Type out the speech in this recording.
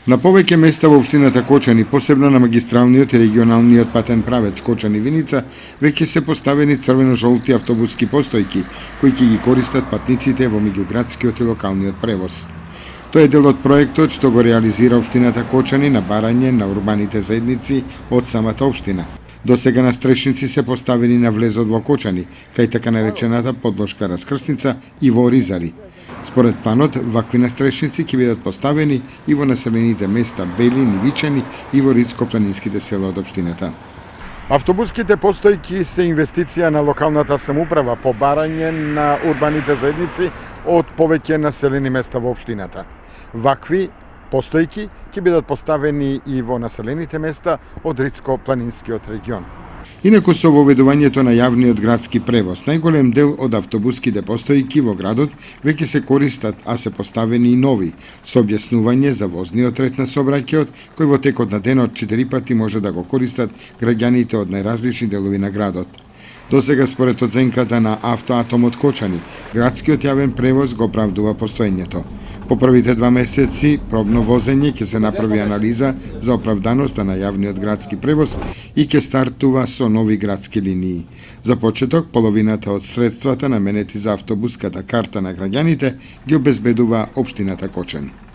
На повеќе места во општината Кочани, посебно на магистралниот и регионалниот патен правец Кочани-Виница, веќе се поставени црвено-жолти автобуски постојки, кои ќе ги користат патниците во меѓуградскиот и локалниот превоз. Тоа е дел од проектот што го реализира општината Кочани на барање на урбаните заедници од самата општина. До сега настрешници се поставени на влезот во Кочани, кај така наречената подложка раскрсница и во Оризари. Според планот, вакви настрешници ќе бидат поставени и во населените места Белин и Вичани и во Рицко-планинските села од општината. Автобуските постојки се инвестиција на локалната самоуправа по барање на урбаните заедници од повеќе населени места во општината. Вакви постојки ќе бидат поставени и во населените места од Рицко-планинскиот регион. Инаку со воведувањето на јавниот градски превоз, најголем дел од автобуските постојки во градот веќе се користат, а се поставени и нови, со објаснување за возниот ред на сообраќајот, кој во текот на денот 4 пати може да го користат граѓаните од најразлични делови на градот. До сега, според оценката на Автоатомот Кочани, градскиот јавен превоз го оправдува постоењето. По првите 2 месеци пробно возење ќе се направи анализа за оправданоста на јавниот градски превоз и ќе стартува со нови градски линии. За почеток, половината од средствата наменети за автобуската карта на граѓаните ги обезбедува општината Кочани.